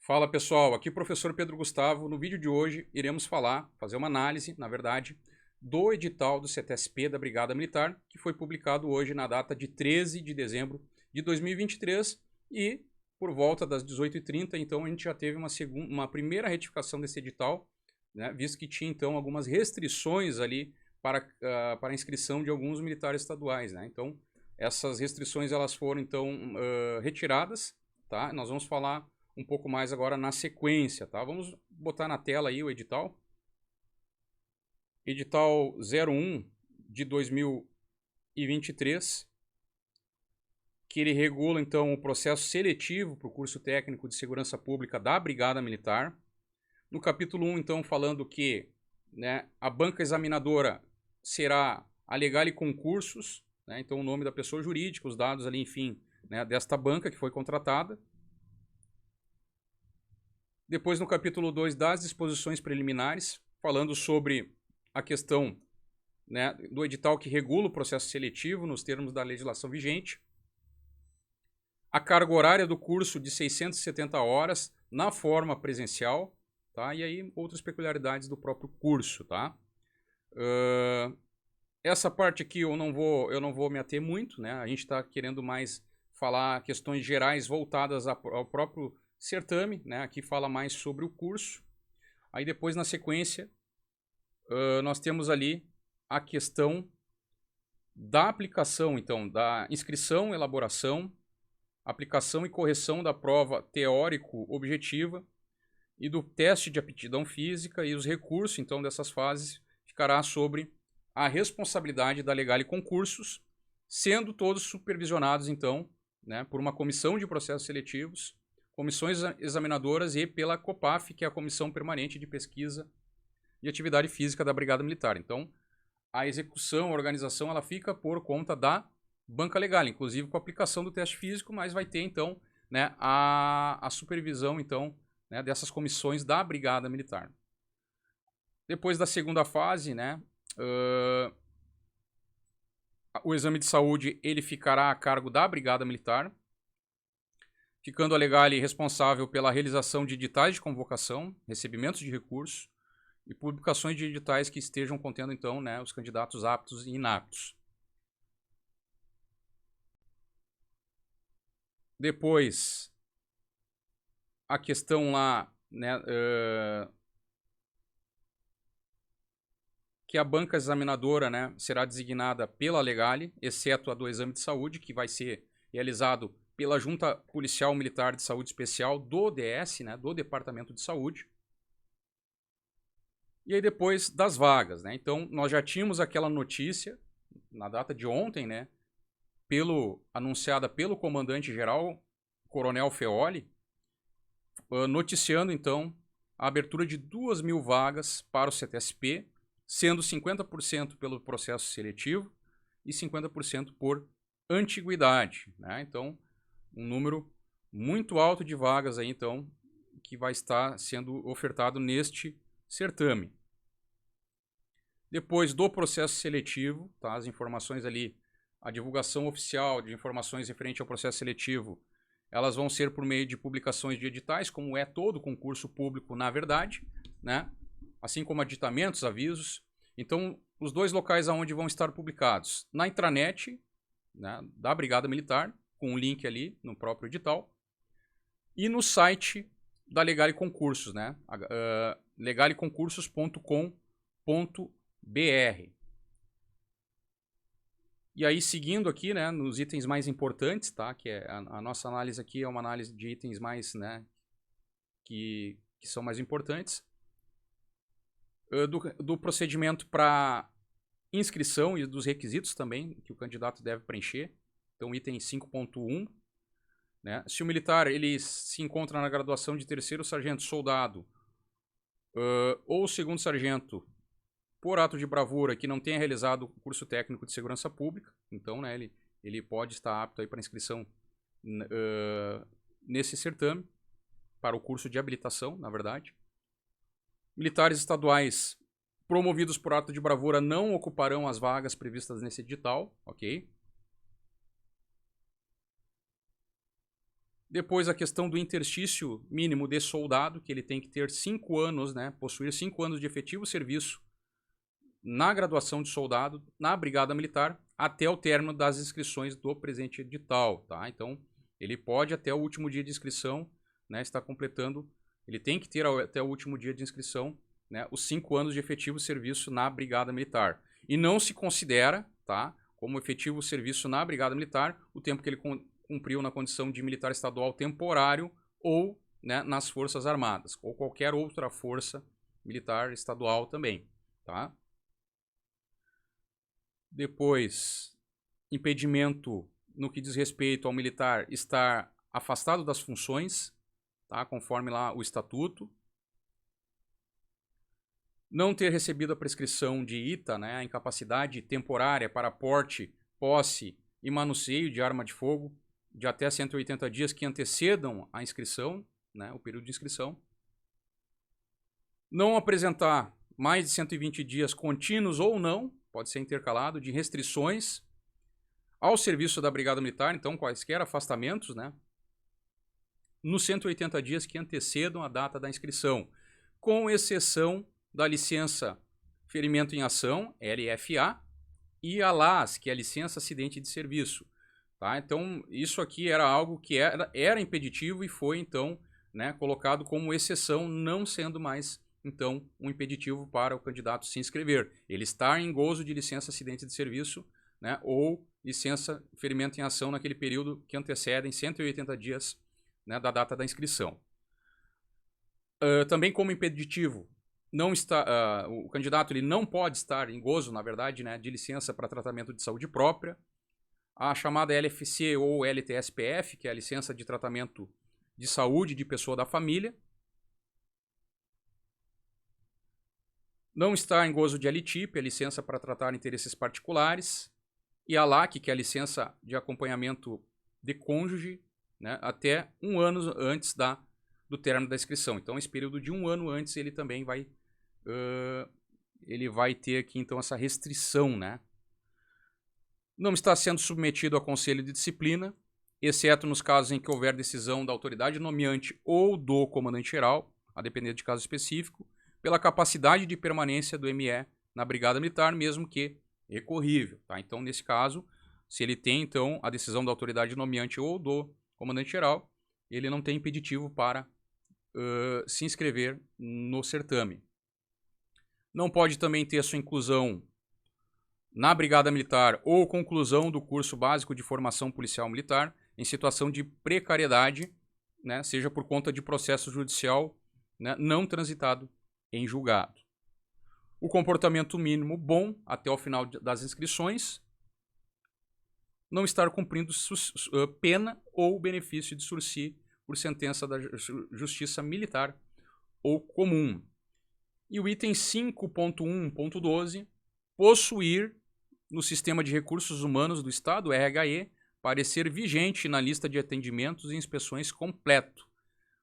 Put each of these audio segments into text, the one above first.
Fala pessoal, aqui o professor Pedro Gustavo. No vídeo de hoje iremos fazer uma análise, na verdade, do edital do CTSP da Brigada Militar, que foi publicado hoje na data de 13 de dezembro de 2023 e por volta das 18h30, então a gente já teve uma primeira retificação desse edital, né, visto que tinha então algumas restrições ali para a inscrição de alguns militares estaduais, né? Então essas restrições elas foram então retiradas, tá? Nós vamos falar um pouco mais agora na sequência, tá? Vamos botar na tela aí o edital. Edital 01 de 2023, que ele regula então o processo seletivo para o curso técnico de segurança pública da Brigada Militar. No capítulo 1, então, falando que, né, a banca examinadora será a Legale Concursos, né? Então o nome da pessoa jurídica, os dados ali, enfim, né, desta banca que foi contratada. Depois, no capítulo 2, das disposições preliminares, falando sobre a questão, né, do edital que regula o processo seletivo nos termos da legislação vigente. A carga horária do curso de 670 horas na forma presencial, tá? E aí outras peculiaridades do próprio curso, tá? Essa parte aqui eu não vou me ater muito, né? A gente está querendo mais falar questões gerais voltadas ao próprio certame, né? Aqui fala mais sobre o curso. Aí depois, na sequência, nós temos ali a questão da aplicação, então, da inscrição, elaboração, aplicação e correção da prova teórico-objetiva e do teste de aptidão física, e os recursos, então, dessas fases ficará sobre a responsabilidade da Legale Concursos, sendo todos supervisionados, então, né, por uma comissão de processos seletivos, comissões examinadoras e pela COPAF, que é a Comissão Permanente de Pesquisa e Atividade Física da Brigada Militar. Então, a execução, a organização, ela fica por conta da banca legal, inclusive com a aplicação do teste físico, mas vai ter, então, né, a supervisão, então, né, dessas comissões da Brigada Militar. Depois da segunda fase, né, o exame de saúde ele ficará a cargo da Brigada Militar, ficando a Legale responsável pela realização de editais de convocação, recebimentos de recursos e publicações de editais que estejam contendo, então, né, os candidatos aptos e inaptos. Depois, a questão lá, né, que a banca examinadora, né, será designada pela Legale, exceto a do exame de saúde, que vai ser realizado pela Junta Policial Militar de Saúde Especial do DS, né, do Departamento de Saúde. E aí depois das vagas, né? Então nós já tínhamos aquela notícia na data de ontem, né, anunciada pelo comandante-geral, Coronel Feoli, noticiando então a abertura de 2.000 vagas para o CTSP, sendo 50% pelo processo seletivo e 50% por antiguidade, né? Então, um número muito alto de vagas aí, então, que vai estar sendo ofertado neste certame. Depois do processo seletivo, tá? As informações ali, a divulgação oficial de informações referente ao processo seletivo, elas vão ser por meio de publicações de editais, como é todo concurso público na verdade, né? Assim como aditamentos, avisos. Então, os dois locais aonde vão estar publicados: na intranet, né, da Brigada Militar, com um link ali no próprio edital, e no site da Legale Concursos, né, legaleconcursos.com.br. E aí, seguindo aqui, né, nos itens mais importantes, tá, que é a nossa análise aqui é uma análise de itens mais, né, que são mais importantes, do procedimento para inscrição e dos requisitos também que o candidato deve preencher. Então, item 5.1, né, se o militar ele se encontra na graduação de terceiro sargento soldado ou segundo sargento por ato de bravura que não tenha realizado o curso técnico de segurança pública, então, né, ele pode estar apto aí para inscrição nesse certame, para o curso de habilitação, na verdade. Militares estaduais promovidos por ato de bravura não ocuparão as vagas previstas nesse edital, ok? Depois a questão do interstício mínimo de soldado, que ele tem que ter 5 anos, né, possuir 5 anos de efetivo serviço na graduação de soldado na Brigada Militar até o término das inscrições do presente edital, tá? Então, ele pode até o último dia de inscrição, né, estar completando, ele tem que ter até o último dia de inscrição, né, os 5 anos de efetivo serviço na Brigada Militar. E não se considera, tá, como efetivo serviço na Brigada Militar o tempo que ele cumpriu na condição de militar estadual temporário ou, né, nas Forças Armadas, ou qualquer outra força militar estadual também, tá? Depois, impedimento no que diz respeito ao militar estar afastado das funções, tá? Conforme lá o estatuto. Não ter recebido a prescrição de ITA, né? A incapacidade temporária para porte, posse e manuseio de arma de fogo de até 180 dias que antecedam a inscrição, né? O período de inscrição. Não apresentar mais de 120 dias contínuos ou não, pode ser intercalado, de restrições ao serviço da Brigada Militar, então quaisquer afastamentos, né, nos 180 dias que antecedam a data da inscrição, com exceção da licença Ferimento em Ação, LFA, e a LAS, que é a Licença Acidente de Serviço. Tá? Então, isso aqui era algo que era impeditivo e foi, então, né, colocado como exceção, não sendo mais, então, um impeditivo para o candidato se inscrever. Ele está em gozo de licença acidente de serviço, né, ou licença ferimento em ação naquele período que antecedem 180 dias, né, da data da inscrição. Também como impeditivo, não está, o candidato ele não pode estar em gozo, na verdade, né, de licença para tratamento de saúde própria, a chamada LFC ou LTSPF, que é a licença de tratamento de saúde de pessoa da família, não está em gozo de LTIP, a licença para tratar interesses particulares, e a LAC, que é a licença de acompanhamento de cônjuge, né, até 1 ano antes do término da inscrição. Então, esse período de 1 ano antes, ele também vai, ter aqui, então, essa restrição, né? Não está sendo submetido a conselho de disciplina, exceto nos casos em que houver decisão da autoridade nomeante ou do comandante-geral, a depender de caso específico, pela capacidade de permanência do ME na Brigada Militar, mesmo que recorrível. Tá? Então, nesse caso, se ele tem, então, a decisão da autoridade nomeante ou do comandante-geral, ele não tem impeditivo para se inscrever no certame. Não pode também ter sua inclusão na Brigada Militar ou conclusão do curso básico de formação policial militar em situação de precariedade, né, seja por conta de processo judicial, né, não transitado em julgado. O comportamento mínimo bom até o final das inscrições, não estar cumprindo pena ou benefício de sursi por sentença da Justiça Militar ou Comum. E o item 5.1.12, possuir no Sistema de Recursos Humanos do Estado, RHE, parecer vigente na lista de atendimentos e inspeções completo.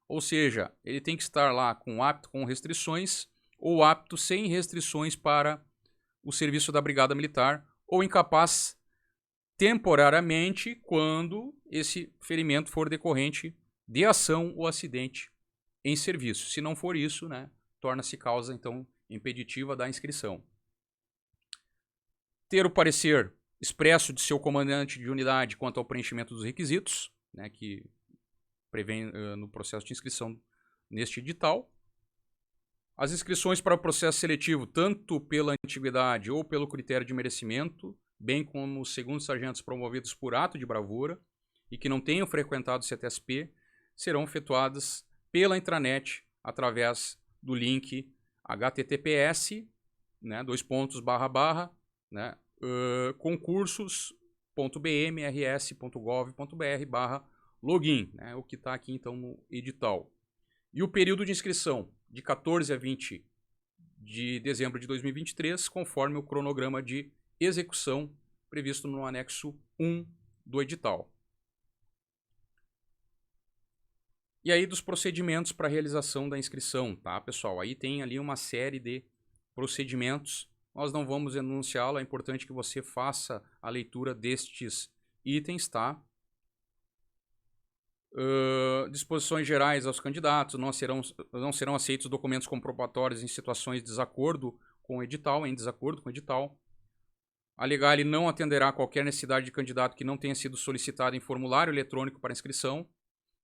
Ou seja, ele tem que estar lá com apto com restrições ou apto sem restrições para o serviço da Brigada Militar ou incapaz temporariamente quando esse ferimento for decorrente de ação ou acidente em serviço. Se não for isso, né, torna-se causa, então, impeditiva da inscrição. Ter o parecer expresso de seu comandante de unidade quanto ao preenchimento dos requisitos, né, que prevém no processo de inscrição neste edital. As inscrições para o processo seletivo, tanto pela antiguidade ou pelo critério de merecimento, bem como os segundos sargentos promovidos por ato de bravura e que não tenham frequentado o CTSP, serão efetuadas pela intranet através do link https, né, né, concursos.bmrs.gov.br/login, né, o que está aqui então no edital. E o período de inscrição de 14 a 20 de dezembro de 2023, conforme o cronograma de execução previsto no anexo 1 do edital. E aí dos procedimentos para a realização da inscrição, tá, pessoal? Aí tem ali uma série de procedimentos. Nós não vamos enunciá-lo, é importante que você faça a leitura destes itens, tá? Disposições gerais aos candidatos, não serão aceitos documentos comprobatórios em situações de desacordo com o edital, em desacordo com o edital. A Legale não atenderá a qualquer necessidade de candidato que não tenha sido solicitado em formulário eletrônico para inscrição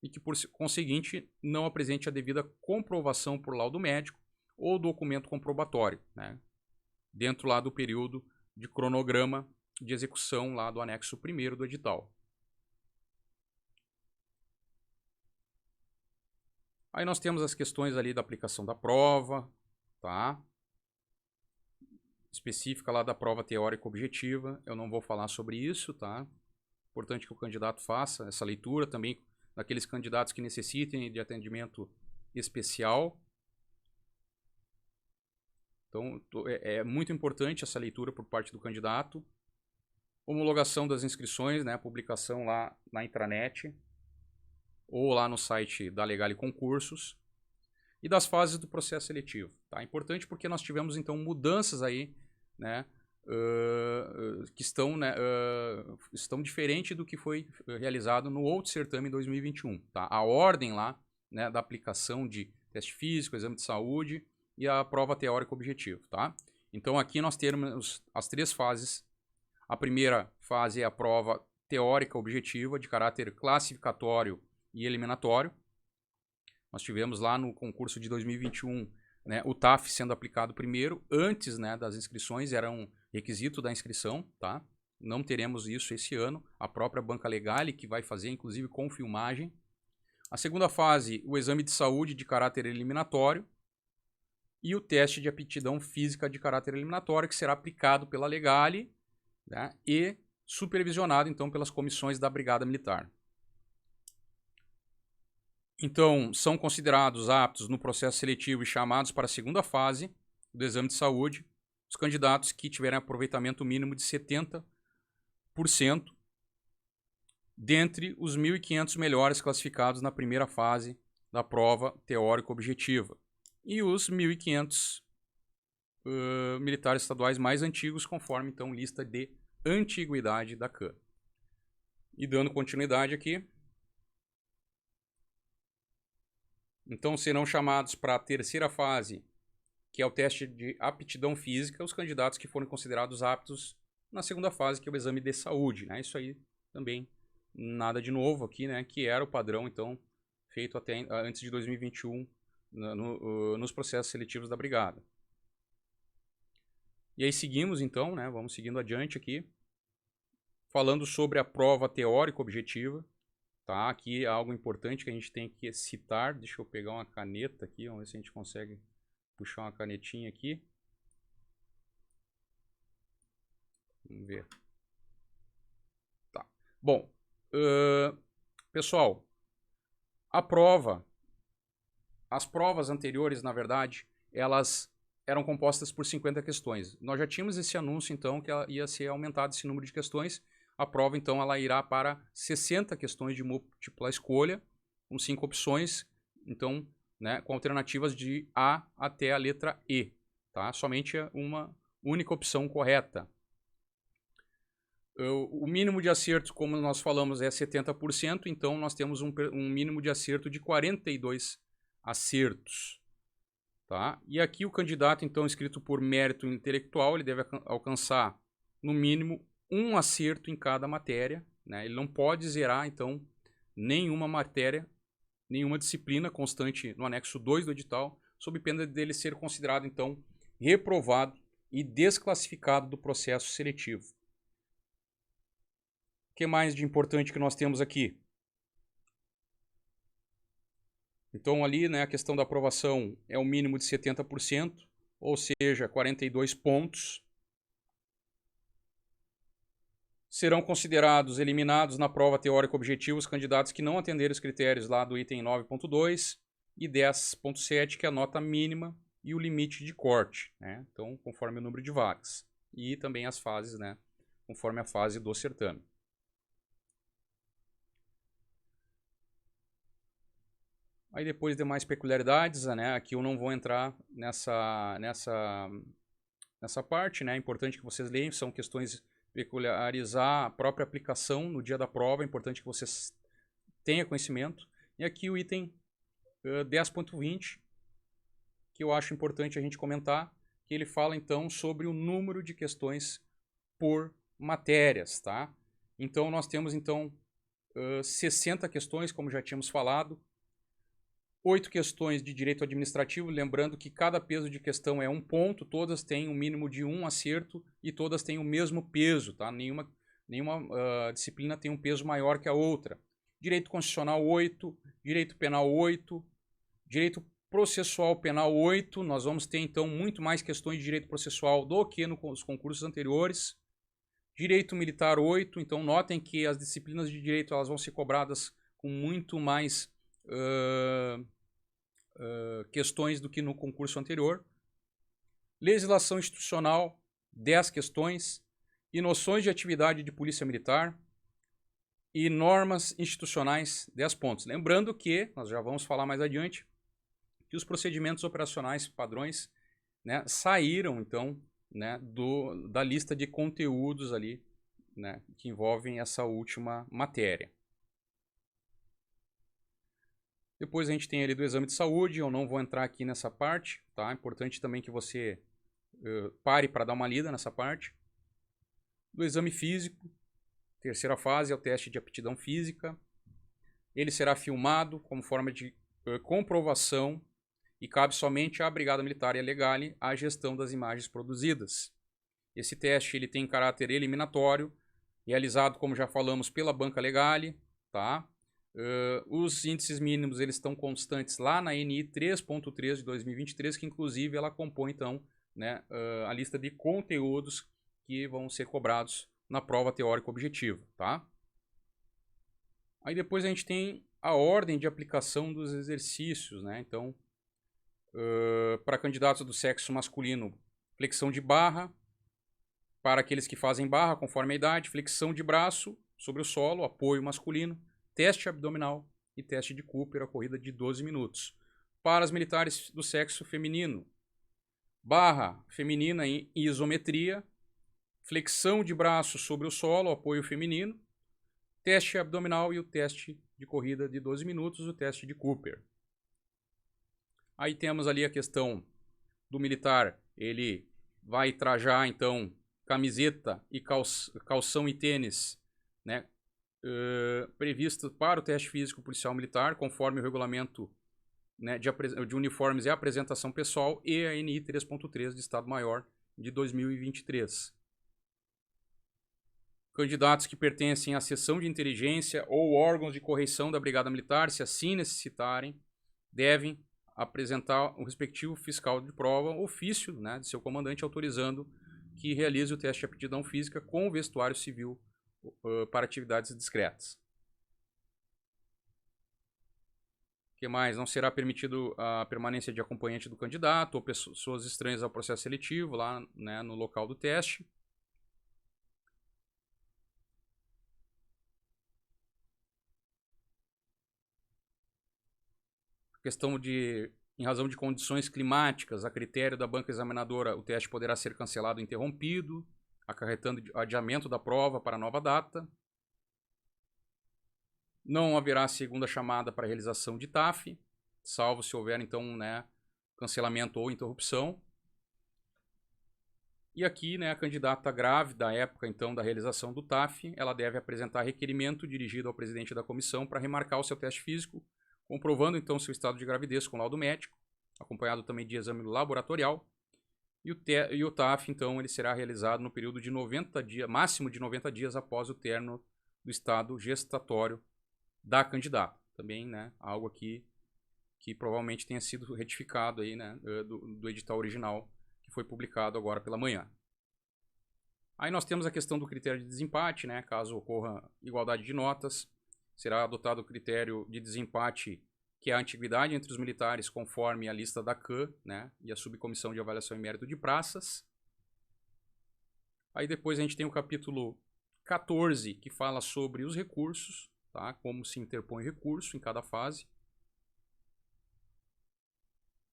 e que, por conseguinte, não apresente a devida comprovação por laudo médico ou documento comprobatório, né, dentro lá do período de cronograma de execução lá do anexo 1º do edital. Aí nós temos as questões ali da aplicação da prova, tá? Específica lá da prova teórica objetiva. Eu não vou falar sobre isso, tá? Importante que o candidato faça essa leitura também daqueles candidatos que necessitem de atendimento especial. Então, é muito importante essa leitura por parte do candidato. Homologação das inscrições, né? Publicação lá na intranet ou lá no site da Legale Concursos, e das fases do processo seletivo. Tá? Importante porque nós tivemos então mudanças aí, né, que estão diferentes do que foi realizado no outro certame em 2021. Tá? A ordem lá, né, da aplicação de teste físico, exame de saúde e a prova teórica objetiva. Tá? Então aqui nós temos as 3 fases. A primeira fase é a prova teórica objetiva de caráter classificatório e eliminatório. Nós tivemos lá no concurso de 2021, né, o TAF sendo aplicado primeiro, antes, né, das inscrições, era um requisito da inscrição, tá? Não teremos isso esse ano, a própria Banca Legale que vai fazer, inclusive com filmagem. A segunda fase, o exame de saúde de caráter eliminatório e o teste de aptidão física de caráter eliminatório, que será aplicado pela Legale, né, e supervisionado então pelas comissões da Brigada Militar. Então, são considerados aptos no processo seletivo e chamados para a segunda fase do exame de saúde os candidatos que tiverem aproveitamento mínimo de 70% dentre os 1.500 melhores classificados na primeira fase da prova teórica objetiva e os 1.500 militares estaduais mais antigos, conforme então lista de antiguidade da CAN. E dando continuidade aqui, então serão chamados para a terceira fase, que é o teste de aptidão física, os candidatos que forem considerados aptos na segunda fase, que é o exame de saúde, né? Isso aí também nada de novo aqui, né? Que era o padrão, então, feito até antes de 2021 nos processos seletivos da Brigada. E aí seguimos, então, né? Vamos seguindo adiante aqui, falando sobre a prova teórica objetiva. Tá, aqui é algo importante que a gente tem que citar. Deixa eu pegar uma caneta aqui, vamos ver se a gente consegue puxar uma canetinha aqui. Vamos ver. Tá. Bom, pessoal, as provas anteriores, na verdade, elas eram compostas por 50 questões. Nós já tínhamos esse anúncio, então, que ia ser aumentado esse número de questões. A prova, então, ela irá para 60 questões de múltipla escolha, com 5 opções, então, né, com alternativas de A até a letra E. Tá? Somente uma única opção correta. O mínimo de acerto, como nós falamos, é 70%, então nós temos um mínimo de acerto de 42 acertos. Tá? E aqui o candidato, então, inscrito por mérito intelectual, ele deve alcançar, no mínimo, um acerto em cada matéria, né? Ele não pode zerar, então, nenhuma matéria, nenhuma disciplina constante no anexo 2 do edital, sob pena dele ser considerado, então, reprovado e desclassificado do processo seletivo. O que mais de importante que nós temos aqui? Então, ali, né, a questão da aprovação é o mínimo de 70%, ou seja, 42 pontos. Serão considerados eliminados na prova teórica objetiva os candidatos que não atenderem os critérios lá do item 9.2 e 10.7, que é a nota mínima e o limite de corte, né? Então, conforme o número de vagas. E também as fases, né, conforme a fase do certame. Aí depois demais peculiaridades, né? Aqui eu não vou entrar nessa parte, né? É importante que vocês leiam, são questões peculiarizar a própria aplicação no dia da prova. É importante que vocês tenha conhecimento. E aqui o item 10.20, que eu acho importante a gente comentar, que ele fala então sobre o número de questões por matérias, tá? Então nós temos então 60 questões, como já tínhamos falado, 8 questões de direito administrativo, lembrando que cada peso de questão é um ponto, todas têm um mínimo de um acerto e todas têm o mesmo peso, tá? Nenhuma disciplina tem um peso maior que a outra. Direito constitucional 8, direito penal 8, direito processual penal 8, nós vamos ter então muito mais questões de direito processual do que nos concursos anteriores. Direito militar 8, então notem que as disciplinas de direito elas vão ser cobradas com muito mais questões do que no concurso anterior. Legislação institucional, 10 questões. E noções de atividade de polícia militar. E normas institucionais, 10 pontos. Lembrando que, nós já vamos falar mais adiante, que os procedimentos operacionais padrões, né, saíram, então, né, da lista de conteúdos ali, né, que envolvem essa última matéria. Depois a gente tem ali do exame de saúde, eu não vou entrar aqui nessa parte, tá? É importante também que você pare para dar uma lida nessa parte. Do exame físico, terceira fase é o teste de aptidão física. Ele será filmado como forma de comprovação e cabe somente à Brigada Militar e à Legale a gestão das imagens produzidas. Esse teste ele tem caráter eliminatório, realizado, como já falamos, pela Banca Legale, tá? Os índices mínimos eles estão constantes lá na NI 3.3 de 2023, que inclusive ela compõe então, né, a lista de conteúdos que vão ser cobrados na prova teórica objetiva, tá? Aí depois a gente tem a ordem de aplicação dos exercícios, né? Então, para candidatos do sexo masculino, flexão de barra, para aqueles que fazem barra conforme a idade, flexão de braço sobre o solo, apoio masculino, teste abdominal e teste de Cooper, a corrida de 12 minutos. Para as militares do sexo feminino, barra feminina em isometria, flexão de braço sobre o solo, apoio feminino, teste abdominal e o teste de corrida de 12 minutos, o teste de Cooper. Aí temos ali a questão do militar, ele vai trajar então camiseta e calção e tênis, né, previsto para o teste físico policial militar, conforme o regulamento, né, de uniformes e apresentação pessoal e a NI 3.3 de Estado-Maior de 2023. Candidatos que pertencem à seção de inteligência ou órgãos de correição da Brigada Militar, se assim necessitarem, devem apresentar o respectivo fiscal de prova, ofício, né, de seu comandante, autorizando que realize o teste de aptidão física com o vestuário civil para atividades discretas. O que mais? Não será permitido a permanência de acompanhante do candidato ou pessoas estranhas ao processo seletivo lá, né, no local do teste. Questão de, em razão de condições climáticas, a critério da banca examinadora, o teste poderá ser cancelado ou interrompido, acarretando adiamento da prova para nova data. Não haverá segunda chamada para realização de TAF, salvo se houver, então, né, cancelamento ou interrupção. E aqui, né, a candidata grávida, à época, então, da realização do TAF, ela deve apresentar requerimento dirigido ao presidente da comissão para remarcar o seu teste físico, comprovando, então, seu estado de gravidez com laudo médico, acompanhado também de exame laboratorial. E o TAF, então, ele será realizado no período de 90 dias, máximo de 90 dias após o término do estado gestatório da candidata. Também, né, algo aqui que provavelmente tenha sido retificado aí, né, do edital original que foi publicado agora pela manhã. Aí nós temos a questão do critério de desempate, né, caso ocorra igualdade de notas, será adotado o critério de desempate, que é a antiguidade entre os militares, conforme a lista da CAN, né, e a Subcomissão de Avaliação e Mérito de Praças. Aí depois a gente tem o capítulo 14, que fala sobre os recursos, tá, como se interpõe recurso em cada fase.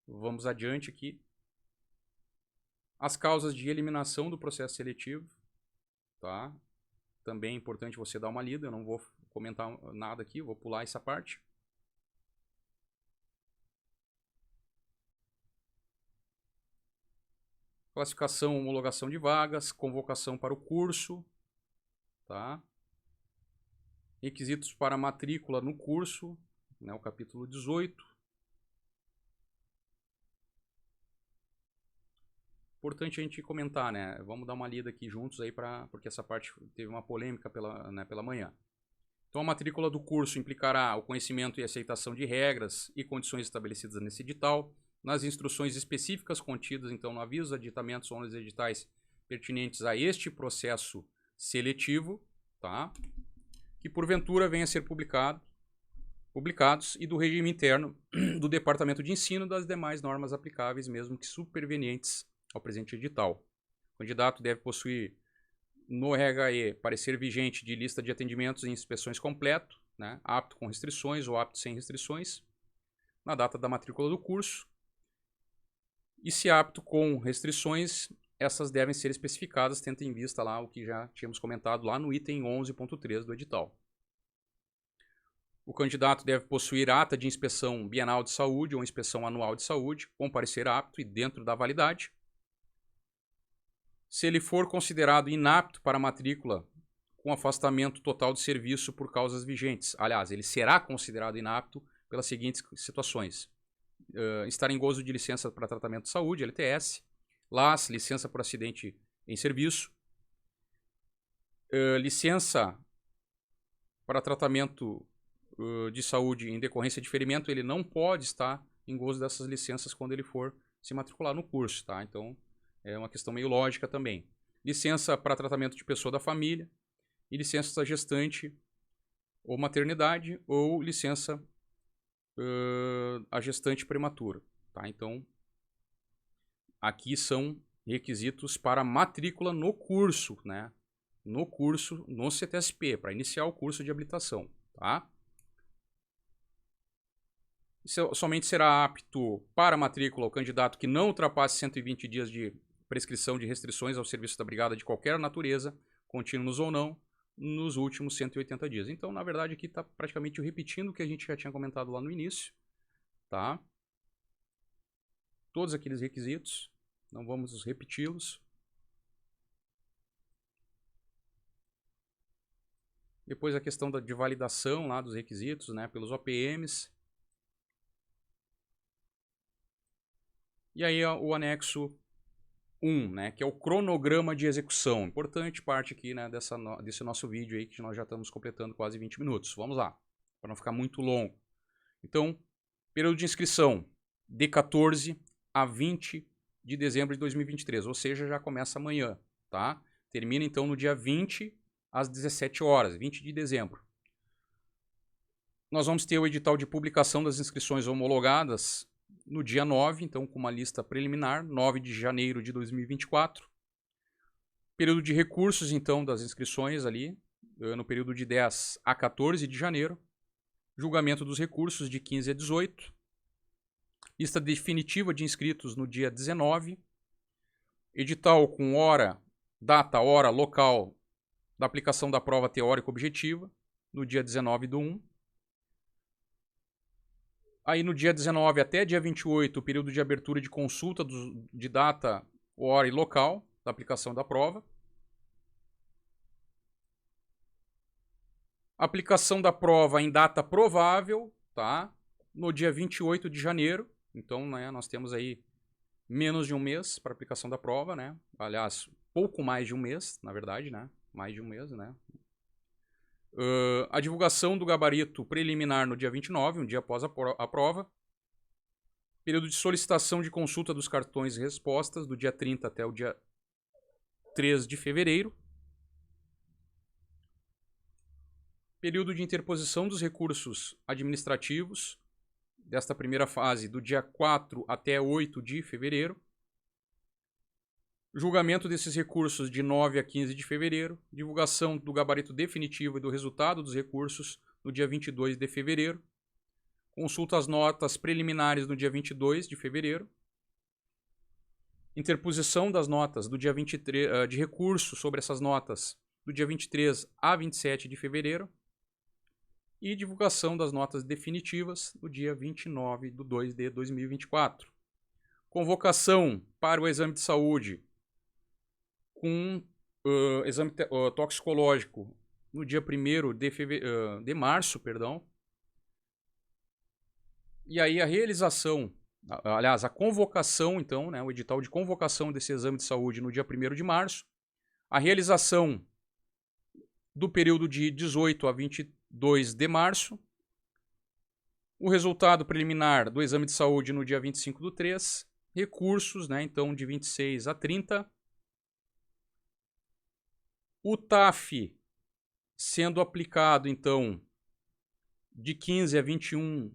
Vamos adiante aqui. As causas de eliminação do processo seletivo, tá? Também é importante você dar uma lida, eu não vou comentar nada aqui, vou pular essa parte. Classificação, homologação de vagas, convocação para o curso, tá? Requisitos para matrícula no curso, né, o capítulo 18. Importante a gente comentar, né? Vamos dar uma lida aqui juntos aí, porque essa parte teve uma polêmica pela manhã. Então, a matrícula do curso implicará o conhecimento e aceitação de regras e condições estabelecidas nesse edital, nas instruções específicas contidas, então, no aviso, aditamentos ou nos editais pertinentes a este processo seletivo, tá? Que porventura venha a ser publicados, e do regime interno do Departamento de Ensino das demais normas aplicáveis, mesmo que supervenientes ao presente edital. O candidato deve possuir no RHE parecer vigente de lista de atendimentos e inspeções completo, né, apto com restrições ou apto sem restrições, na data da matrícula do curso. E se apto com restrições, essas devem ser especificadas, tendo em vista lá o que já tínhamos comentado lá no item 11.3 do edital. O candidato deve possuir ata de inspeção bienal de saúde ou inspeção anual de saúde, com parecer apto e dentro da validade. Se ele for considerado inapto para matrícula, com afastamento total de serviço por causas vigentes. Aliás, ele será considerado inapto pelas seguintes situações. Estar em gozo de licença para tratamento de saúde, LTS, LAS, licença por acidente em serviço, licença para tratamento de saúde em decorrência de ferimento, ele não pode estar em gozo dessas licenças quando ele for se matricular no curso, tá? Então, é uma questão meio lógica também. Licença para tratamento de pessoa da família e licença gestante ou maternidade ou licença a gestante prematura, tá? Então, aqui são requisitos para matrícula no curso, né? No curso, no CTSP, para iniciar o curso de habilitação, tá? Somente será apto para matrícula o candidato que não ultrapasse 120 dias de prescrição de restrições ao serviço da brigada de qualquer natureza, contínuos ou não, nos últimos 180 dias. Então, na verdade, aqui está praticamente repetindo o que a gente já tinha comentado lá no início, tá? Todos aqueles requisitos, não vamos repeti-los. Depois a questão de validação lá dos requisitos, né, pelos OPMs. E aí o anexo 1, né, que é o cronograma de execução. Importante parte aqui, né, desse nosso vídeo aí, que nós já estamos completando quase 20 minutos. Vamos lá, para não ficar muito longo. Então, período de inscrição de 14 a 20 de dezembro de 2023, ou seja, já começa amanhã, tá? Termina então no dia 20 às 17 horas, 20 de dezembro. Nós vamos ter o edital de publicação das inscrições homologadas no dia 9, então com uma lista preliminar, 9 de janeiro de 2024. Período de recursos, então, das inscrições ali, no período de 10 a 14 de janeiro. Julgamento dos recursos de 15 a 18. Lista definitiva de inscritos no dia 19. Edital com hora, data, hora, local da aplicação da prova teórica objetiva, no dia 19/1. Aí no dia 19 até dia 28, o período de abertura de consulta de data, hora e local da aplicação da prova. Aplicação da prova em data provável, tá? No dia 28 de janeiro. Então, né, nós temos aí menos de um mês para aplicação da prova, né? Aliás, pouco mais de um mês, na verdade, né? Mais de um mês, né? A divulgação do gabarito preliminar no dia 29, um dia após a prova. Período de solicitação de consulta dos cartões e respostas, do dia 30 até o dia 3 de fevereiro. Período de interposição dos recursos administrativos, desta primeira fase, do dia 4 até 8 de fevereiro. Julgamento desses recursos de 9 a 15 de fevereiro. Divulgação do gabarito definitivo e do resultado dos recursos no dia 22 de fevereiro. Consulta às notas preliminares no dia 22 de fevereiro. Interposição das notas do dia 23, de recurso sobre essas notas do dia 23 a 27 de fevereiro. e divulgação das notas definitivas no dia 29/2/2024. Convocação para o exame de saúde com exame toxicológico no dia 1º de março, perdão. E aí a realização, aliás, a convocação, então, né, o edital de convocação desse exame de saúde no dia 1º de março, a realização do período de 18 a 22 de março, o resultado preliminar do exame de saúde no dia 25/3, recursos, né, então, de 26 a 30, o TAF sendo aplicado, então, de 15 a 21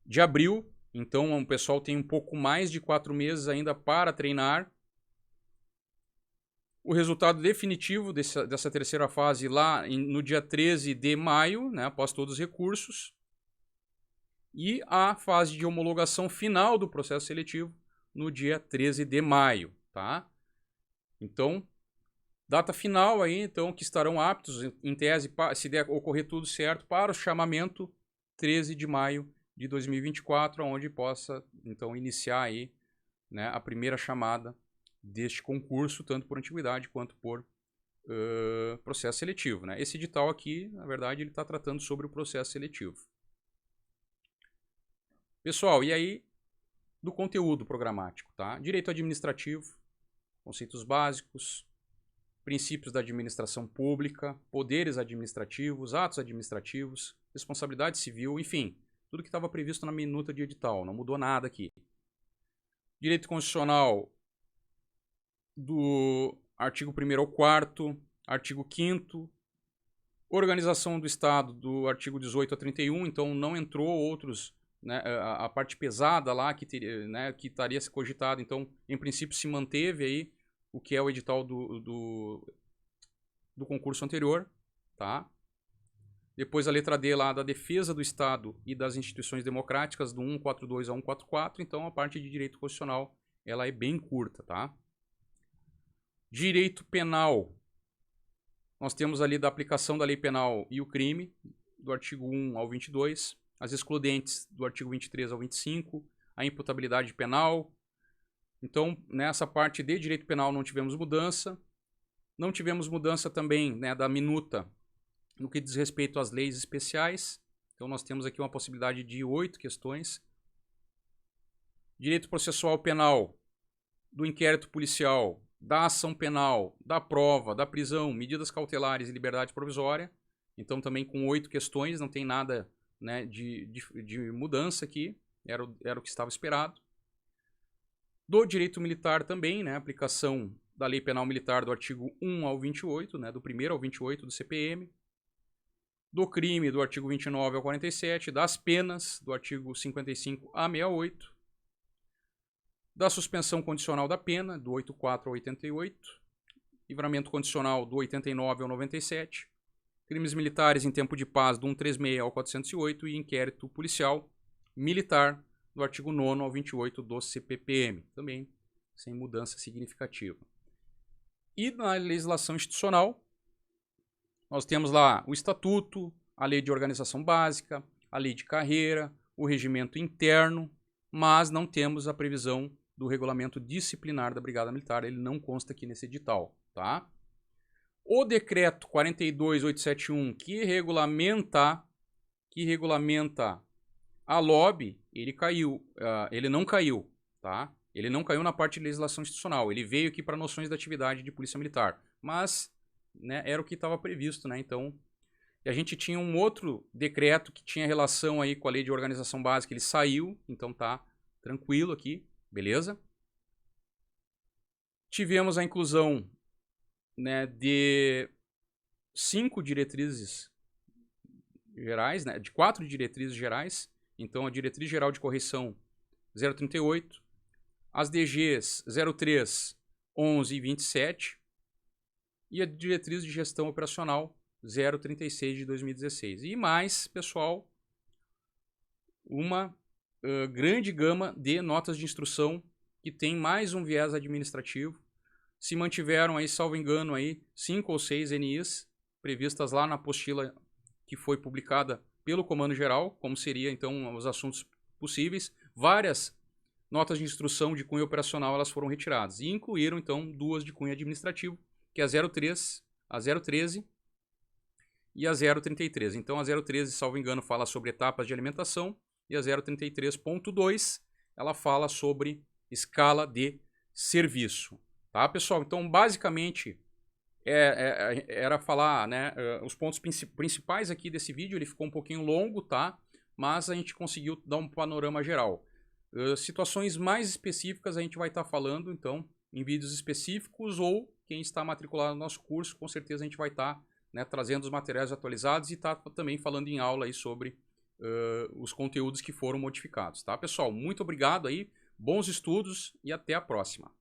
de abril. Então o pessoal tem um pouco mais de 4 meses ainda para treinar. O resultado definitivo dessa terceira fase lá no dia 13 de maio, né, após todos os recursos. E a fase de homologação final do processo seletivo no dia 13 de maio. Tá? Então, data final aí, então, que estarão aptos, em tese, se der ocorrer tudo certo, para o chamamento 13 de maio de 2024, onde possa, então, iniciar aí, né, a primeira chamada deste concurso, tanto por antiguidade quanto por processo seletivo. Né? Esse edital aqui, na verdade, ele está tratando sobre o processo seletivo. Pessoal, e aí, do conteúdo programático, tá? Direito administrativo, conceitos básicos, princípios da administração pública, poderes administrativos, atos administrativos, responsabilidade civil, enfim, tudo que estava previsto na minuta de edital, não mudou nada aqui. Direito constitucional do artigo 1º ao 4º, artigo 5º, organização do Estado do artigo 18 a 31, então não entrou outros, né, a parte pesada lá que teria, né, que estaria se cogitado, então em princípio se manteve aí o que é o edital do concurso anterior, tá? Depois a letra D lá da defesa do Estado e das instituições democráticas, do 142 a 144, então a parte de direito constitucional, ela é bem curta, tá? Direito penal, nós temos ali da aplicação da lei penal e o crime, do artigo 1 ao 22, as excludentes do artigo 23 ao 25, a imputabilidade penal. Então, nessa parte de direito penal não tivemos mudança. Não tivemos mudança também, né, da minuta no que diz respeito às leis especiais. Então, nós temos aqui uma possibilidade de 8 questões. Direito processual penal, do inquérito policial, da ação penal, da prova, da prisão, medidas cautelares e liberdade provisória. Então, também com 8 questões, não tem nada, né, de mudança aqui. Era o que estava esperado. Do direito militar também, né, aplicação da lei penal militar do artigo 1 ao 28, né, do 1º ao 28 do CPM. Do crime, do artigo 29 ao 47. Das penas, do artigo 55 a 68. Da suspensão condicional da pena, do 84 ao 88. Livramento condicional, do 89 ao 97. Crimes militares em tempo de paz, do 136 ao 408. E inquérito policial militar, do artigo 9º ao 28 do CPPM. Também sem mudança significativa. E na legislação institucional, nós temos lá o Estatuto, a Lei de Organização Básica, a Lei de Carreira, o Regimento Interno, mas não temos a previsão do regulamento disciplinar da Brigada Militar, ele não consta aqui nesse edital, tá? O decreto 42871, que regulamenta a LOB, ele caiu, ele não caiu, tá? Ele não caiu na parte de legislação institucional, ele veio aqui para noções da atividade de polícia militar, mas, né, era o que estava previsto, né? Então, a gente tinha um outro decreto que tinha relação aí com a Lei de Organização Básica, ele saiu, então tá tranquilo aqui, beleza? Tivemos a inclusão, né, de 5 diretrizes gerais, né, de 4 diretrizes gerais. Então, a Diretriz Geral de Correição 038, as DGs 03, 11 e 27 e a Diretriz de Gestão Operacional 036 de 2016. E mais, pessoal, uma grande gama de notas de instrução que tem mais um viés administrativo, se mantiveram aí, salvo engano, aí 5 ou 6 NIs previstas lá na apostila que foi publicada pelo Comando Geral, como seria então os assuntos possíveis. Várias notas de instrução de cunho operacional elas foram retiradas e incluíram então 2 de cunho administrativo, que é a 03, a 013 e a 033. Então a 013, salvo engano, fala sobre etapas de alimentação e a 033.2 ela fala sobre escala de serviço. Tá, pessoal? Então, basicamente, era falar, né, os pontos principais aqui desse vídeo. Ele ficou um pouquinho longo, tá? Mas a gente conseguiu dar um panorama geral. Situações mais específicas a gente vai estar falando, então, em vídeos específicos, ou quem está matriculado no nosso curso, com certeza a gente vai estar, né, trazendo os materiais atualizados e tá também falando em aula aí sobre os conteúdos que foram modificados, tá, pessoal? Muito obrigado aí, bons estudos e até a próxima.